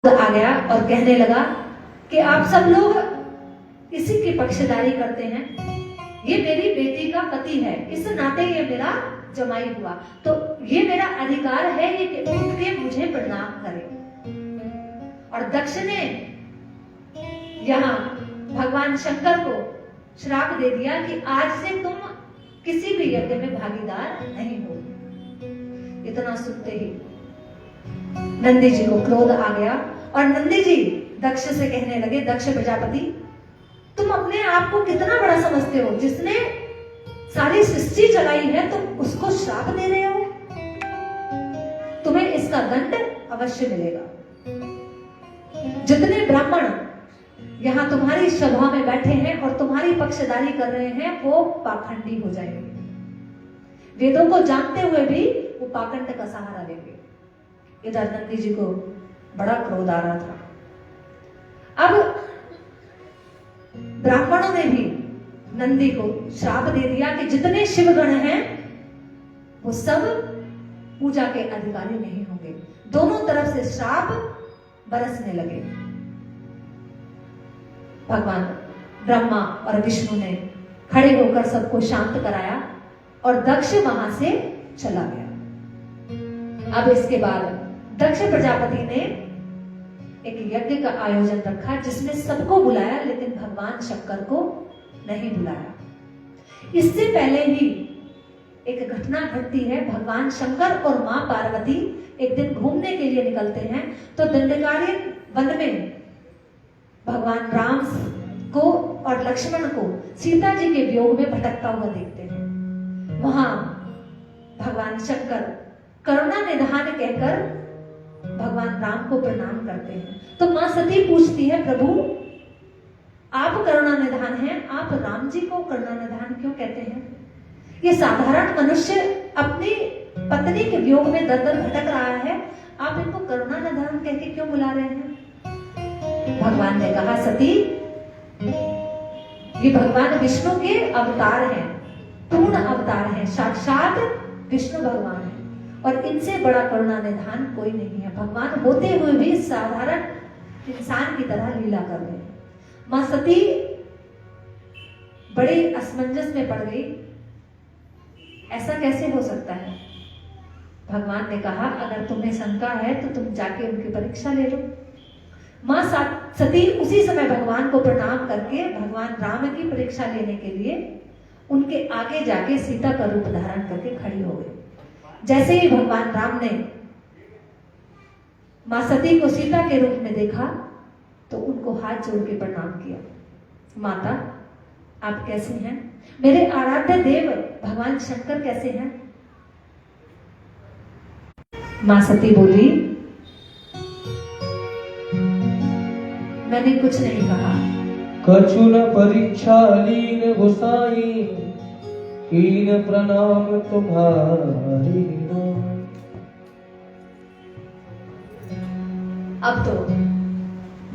आ गया और कहने लगा कि आप सब लोग इसी की पक्षधारी करते हैं। ये मेरी बेटी का पति है, इस नाते ये मेरा जमाई हुआ, तो ये मेरा अधिकार है ये कि उठ के मुझे प्रणाम करे। और दक्ष ने यहाँ भगवान शंकर को श्राप दे दिया कि आज से तुम किसी भी यज्ञ में भागीदार नहीं हो। इतना सुनते ही नंदी जी को क्रोध आ गया और नंदी जी दक्ष से कहने लगे, दक्ष प्रजापति, तुम अपने आप को कितना बड़ा समझते हो? जिसने सारी सृष्टि चलाई है तुम उसको श्राप दे रहे हो। तुम्हें इसका दंड अवश्य मिलेगा। जितने ब्राह्मण यहाँ तुम्हारी सभा में बैठे हैं और तुम्हारी पक्षधारी कर रहे हैं वो पाखंडी हो जाएंगे। वेदों को जानते हुए भी वो पाखंड का सहारा लेंगे। इधर नंदी जी को बड़ा क्रोध आ रहा था। अब ब्राह्मणों ने भी नंदी को श्राप दे दिया कि जितने शिवगण हैं वो सब पूजा के अधिकारी नहीं होंगे। दोनों तरफ से श्राप बरसने लगे। भगवान ब्रह्मा और विष्णु ने खड़े होकर सबको शांत कराया और दक्ष वहां से चला गया। अब इसके बाद दक्ष प्रजापति ने एक यज्ञ का आयोजन रखा जिसमें सबको बुलाया, लेकिन भगवान शंकर को नहीं बुलाया। इससे पहले ही एक घटना घटती है। भगवान शंकर और मां पार्वती एक दिन घूमने के लिए निकलते हैं तो दंडकारण्य वन में भगवान राम को और लक्ष्मण को सीता जी के वियोग में भटकता हुआ देखते हैं। वहां भगवान शंकर करुणा निधान कहकर भगवान राम को प्रणाम करते हैं। तो मां सती पूछती है, प्रभु आप करुणा निधान हैं, आप राम जी को करुणा निधान क्यों कहते हैं? ये साधारण मनुष्य अपनी पत्नी के वियोग में दर दर भटक रहा है, आप इनको करुणा निधान कह के क्यों बुला रहे हैं? भगवान ने कहा, सती ये भगवान विष्णु के अवतार हैं, पूर्ण अवतार हैं, साक्षात विष्णु भगवान है और इनसे बड़ा करुणा निधान कोई नहीं है। भगवान होते हुए भी साधारण इंसान की तरह लीला कर रहे हैं। मां सती बड़े असमंजस में पड़ गई। ऐसा कैसे हो सकता है? भगवान ने कहा, अगर तुम्हें शंका है तो तुम जाके उनकी परीक्षा ले लो। मां सती उसी समय भगवान को प्रणाम करके भगवान राम की परीक्षा लेने के लिए उनके आगे जाके सीता का रूप धारण करके खड़ी हो गई। जैसे ही भगवान राम ने मां सती को सीता के रूप में देखा तो उनको हाथ जोड़ के प्रणाम किया। माता आप कैसे हैं? मेरे आराध्य देव भगवान शंकर कैसे हैं? मां सती बोली, मैंने कुछ नहीं कहा। कछु न परीक्षा लीन गोसाई, कीन प्रणाम तुम्हारी। अब तो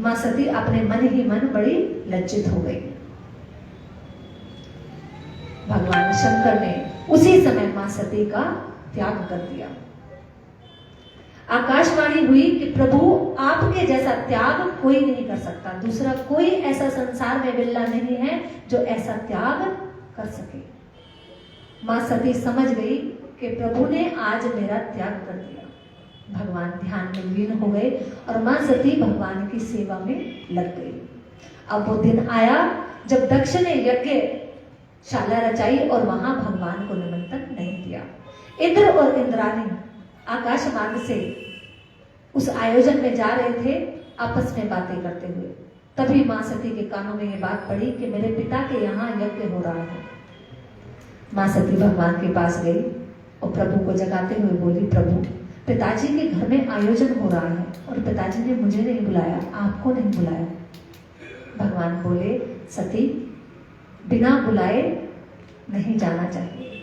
मां सती अपने मन ही मन बड़ी लज्जित हो गई। भगवान शंकर ने उसी समय मां सती का त्याग कर दिया। आकाशवाणी हुई कि प्रभु आपके जैसा त्याग कोई नहीं कर सकता, दूसरा कोई ऐसा संसार में बिल्ला नहीं है जो ऐसा त्याग कर सके। मां सती समझ गई कि प्रभु ने आज मेरा त्याग कर दिया। भगवान ध्यान में लीन हो गए और मां सती भगवान की सेवा में लग गई। अब वो दिन आया जब दक्ष ने यज्ञ शाला रचाई और वहां भगवान को निमंत्रण नहीं दिया। इंद्र और इंद्राणी आकाश मार्ग से उस आयोजन में जा रहे थे आपस में बातें करते हुए। तभी मां सती के कानों में ये बात पड़ी कि मेरे पिता के यहाँ यज्ञ हो रहा है। मां सती भगवान के पास गई और प्रभु को जगाते हुए बोली, प्रभु पिताजी के घर में आयोजन हो रहा है और पिताजी ने मुझे नहीं बुलाया, आपको नहीं बुलाया। भगवान बोले, सती बिना बुलाए नहीं जाना चाहिए।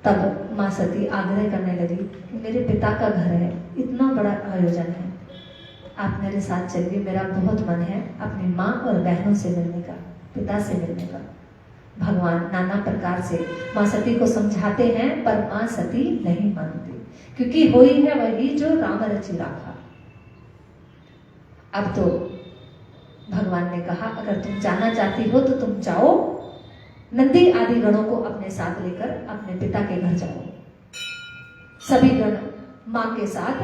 तब मां सती आग्रह करने लगी कि मेरे पिता का घर है, इतना बड़ा आयोजन है, आप मेरे साथ चलिए, मेरा बहुत मन है अपनी माँ और बहनों से मिलने का, पिता से मिलने का। भगवान नाना प्रकार से मां सती को समझाते हैं पर मां सती नहीं मानती, क्योंकि होई है वही जो राम रचि राखा। अब तो भगवान ने कहा अगर तुम जाना चाहती हो तो तुम जाओ, नंदी आदि गणों को अपने साथ लेकर अपने पिता के घर जाओ। सभी गण मां के साथ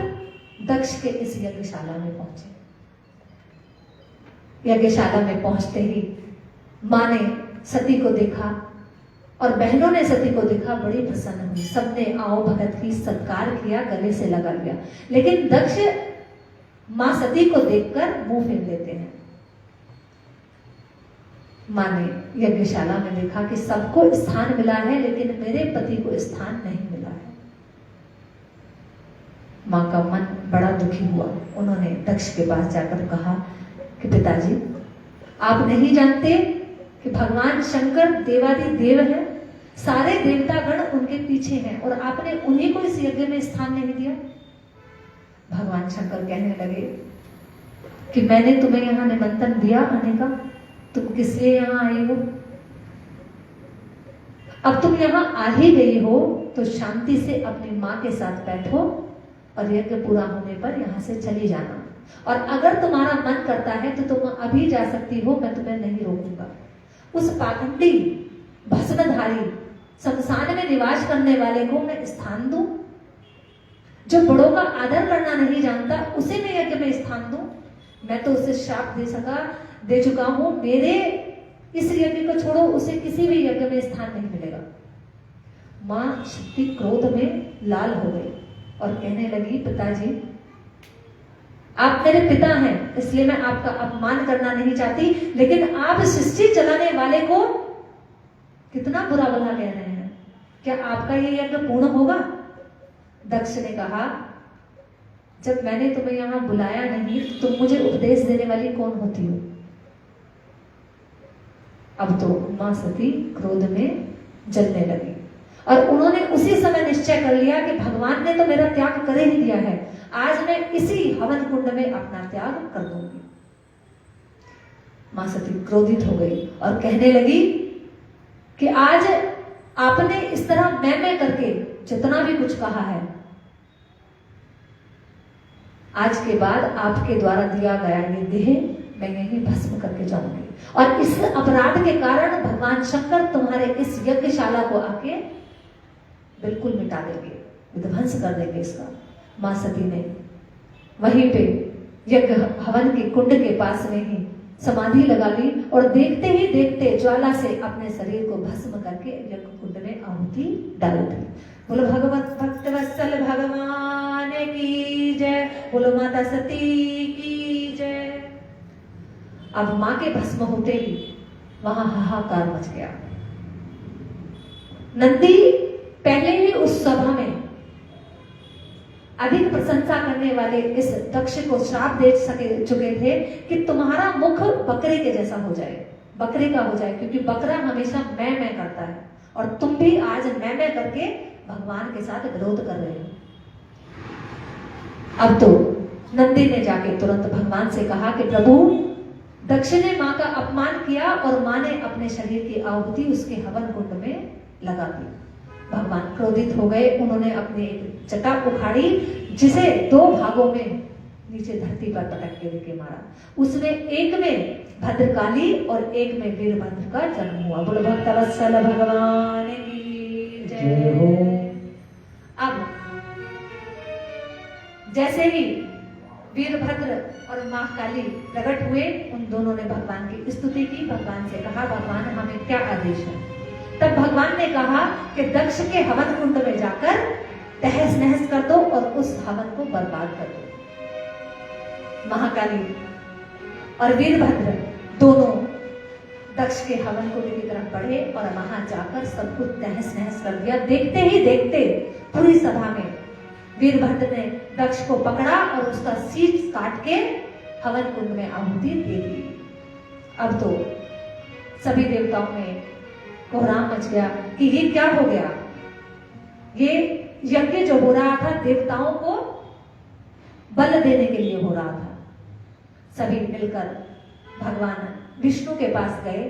दक्ष के इस यज्ञशाला में पहुंचे। यज्ञशाला में पहुंचते ही मां ने सती को देखा और बहनों ने सती को देखा, बड़ी प्रसन्न हुई। सबने आओ भगत की सत्कार किया, गले से लगा लिया। लेकिन दक्ष मां सती को देखकर मुंह फेर लेते हैं। मां ने यज्ञशाला में देखा कि सबको स्थान मिला है लेकिन मेरे पति को स्थान नहीं मिला है। मां का मन बड़ा दुखी हुआ। उन्होंने दक्ष के पास जाकर कहा कि पिताजी, आप नहीं जानते कि भगवान शंकर देवादि देव है, सारे देवतागण उनके पीछे हैं और आपने उन्हीं को इस यज्ञ में स्थान नहीं दिया। भगवान शंकर कहने लगे कि मैंने तुम्हें यहां निमंत्रण दिया आने का, तुम किस लिए यहां आई हो? अब तुम यहां आ ही गई हो तो शांति से अपनी मां के साथ बैठो और यज्ञ पूरा होने पर यहां से चली जाना। और अगर तुम्हारा मन करता है तो तुम अभी जा सकती हो, मैं तुम्हें नहीं रोकूंगा। उस पाखंडी भस्मधारी शमशान में निवास करने वाले को मैं स्थान दूं? जो बड़ों का आदर करना नहीं जानता उसे मैं यज्ञ में स्थान दूं? मैं तो उसे श्राप दे चुका हूं, मेरे इस यज्ञ को छोड़ो, उसे किसी भी यज्ञ में स्थान नहीं मिलेगा। मां शक्ति क्रोध में लाल हो गई और कहने लगी, पिताजी आप मेरे पिता हैं इसलिए मैं आपका अपमान करना नहीं चाहती, लेकिन आप सृष्टि चलाने वाले को कितना बुरा भला कह रहे हैं। क्या आपका ये यज्ञ पूर्ण होगा? दक्ष ने कहा, जब मैंने तुम्हें यहां बुलाया नहीं तो तुम मुझे उपदेश देने वाली कौन होती हो? अब तो मां सती क्रोध में जलने लगी और उन्होंने उसी समय निश्चय कर लिया कि भगवान ने तो मेरा त्याग कर ही दिया है, आज मैं इसी हवन कुंड में अपना त्याग कर दूंगी। मां सती क्रोधित हो गई और कहने लगी कि आज आपने इस तरह मैं करके जितना भी कुछ कहा है, आज के बाद आपके द्वारा दिया गया ये देह मैं यही भस्म करके जाऊंगी और इस अपराध के कारण भगवान शंकर तुम्हारे इस यज्ञशाला को आके बिल्कुल मिटा देंगे, विध्वंस कर देंगे इसका। मां सती ने वहीं पे यज्ञ हवन के कुंड के पास में ही समाधि लगा ली और देखते ही देखते ज्वाला से अपने शरीर को भस्म करके यज्ञ कुंड में आहुति डाल दी। बोलो भगवत भक्त वत्सल भगवान की जय, बोलो माता सती की जय। अब मां के भस्म होते ही वहां हाहाकार मच गया। नंदी पहले ही उस सभा में अधिक प्रशंसा करने वाले इस दक्ष को श्राप दे चुके थे कि तुम्हारा मुख बकरे के जैसा हो जाए, बकरे का हो जाए, क्योंकि बकरा हमेशा मैं करता है और तुम भी आज मैं करके भगवान के साथ विरोध कर रहे हो। अब तो नंदी ने जाके तुरंत भगवान से कहा कि प्रभु, दक्ष ने मां का अपमान किया और मां ने अपने शरीर की आहुति उसके हवन कुंड में लगा दी। भगवान क्रोधित हो गए। उन्होंने अपनी एक जटा उखाड़ी जिसे 2 भागों में नीचे धरती पर पटक के लेके मारा। उसमें एक में भद्रकाली और एक में वीरभद्र का जन्म हुआ। बोलो भक्तवत्सल भगवान की जय हो। अब जैसे ही वीरभद्र और मां काली प्रकट हुए, उन दोनों ने भगवान की स्तुति की। भगवान से कहा, भगवान हमें क्या आदेश है? तब भगवान ने कहा कि दक्ष के हवन कुंड में जाकर तहस नहस कर दो और उस हवन को बर्बाद कर दो। महाकाली और वीरभद्र दोनों दक्ष के हवन कुंड की तरफ बढ़े और वहां जाकर सब कुछ तहस नहस कर दिया। देखते ही देखते पूरी सभा में वीरभद्र ने दक्ष को पकड़ा और उसका शीश काट के हवन कुंड में आहुति दे दी। अब तो सभी देवताओं में कोहराम मच गया कि ये क्या हो गया। ये यज्ञ जो हो रहा था देवताओं को बल देने के लिए हो रहा था। सभी मिलकर भगवान विष्णु के पास गए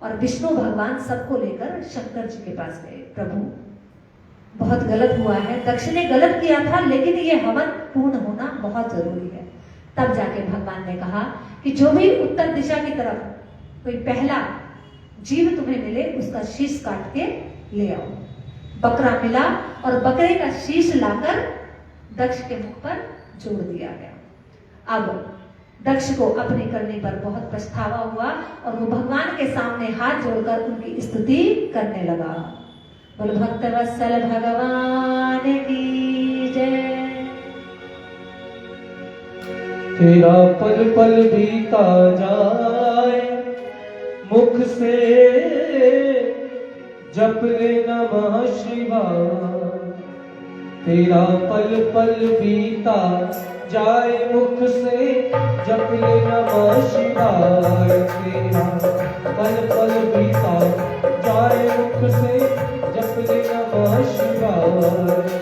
और विष्णु भगवान सबको लेकर शंकर जी के पास गए। प्रभु, बहुत गलत हुआ है, दक्ष ने गलत किया था, लेकिन ये हवन पूर्ण होना बहुत जरूरी है। तब जाके भगवान ने कहा कि जो भी उत्तर दिशा की तरफ कोई पहला जीव तुम्हें मिले उसका शीश काट के ले आओ। बकरा मिला और बकरे का शीश लाकर दक्ष के मुख पर जोड़ दिया गया। अब दक्ष को अपनी करनी पर बहुत पछतावा हुआ और वो भगवान के सामने हाथ जोड़कर उनकी स्तुति करने लगा। बोल भक्त वत्सल भगवान की जय। तेरा पल पल बीता जाए मुख से जप ले नमः शिवाय। तेरा पल पल बीता जाए मुख से जप ले नमः शिवाय। तेरा पल पल बीता जाए मुख से जप ले नमः शिवाय।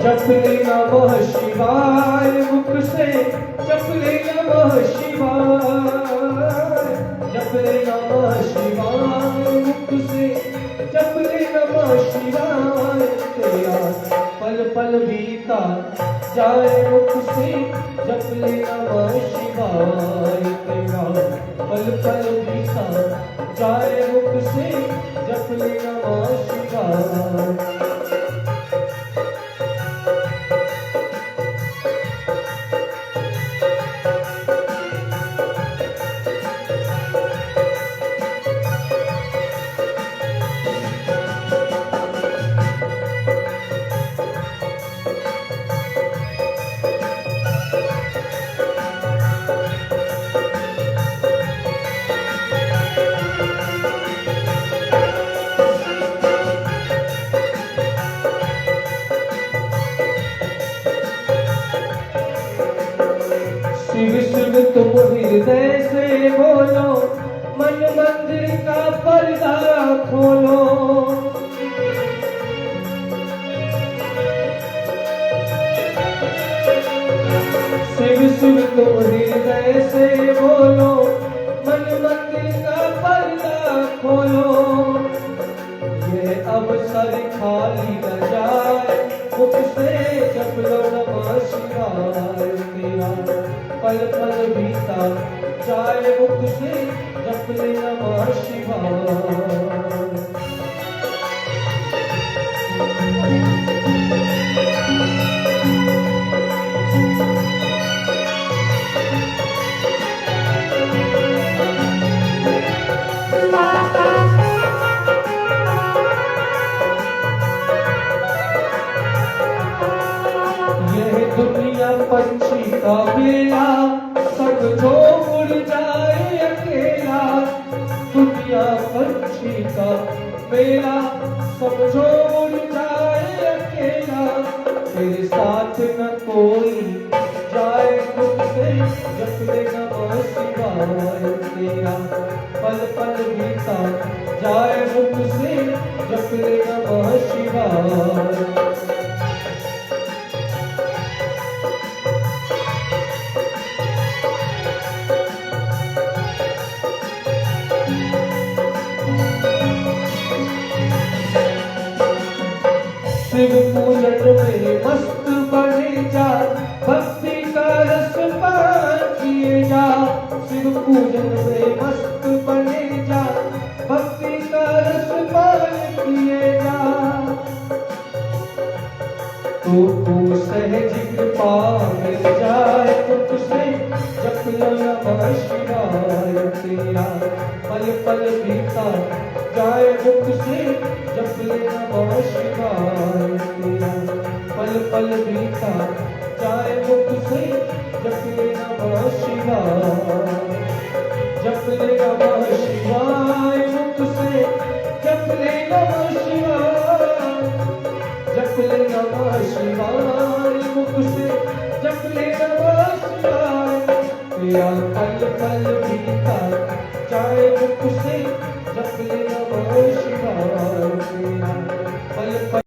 जप ले नमः शिवाय मुख से जप ले नमः शिवाय। जप ले नमः शिवाय मुख से जप ले नमः शिवाय। तेरा पल पल बीता जाए मुख से जप ले नमः शिवाय। तेरा पल पल बीता जाए मुख से जप ले नमः शिवाय। शिव शिव तुम हृदय से बोलो मन मंदिर का पर्दा खोलो। शिव शिव तुम हृदय से बोलो मन मंदिर का पर्दा खोलो। ये अवसर खाली न जाए मुख से जप लो नमः शिवाय। तेरा पल पल बीता जाए मुख से जप ले नमः शिवाय। यह दुनिया पंछी का मेला समझो उड़ जाए अकेला। दुनिया पंछी का मेला समझो उड़ जाए अकेला। तेरे साथ न कोई जाए मुख से जप ले नमः शिवाय। तेरा पल पल बीता जाए मुख से जप ले नमः शिवाय। शिव पूजन में मस्त बने जा भक्ति का रस पान किए जा। शिव पूजन में मस्त बने जा भक्ति का रस पान किए जा। तो सहज कृपा मिल जाए मुख से जप लो नमः शिवाय। तेरा पल पल बीता जाए मुख से जप ले नमः शिवाय। तेरा पल पल बीता जाए मुख से जप ले नमः शिवाय। जप ले नमः शिवाय मुख से जप ले नमः शिवाय। जप ले नमः शिवाय मुख से जप ले नमः शिवाय। तेरा पल पल बीता जाए मुख से जप ले नमः शिवाय। तेरा पल पल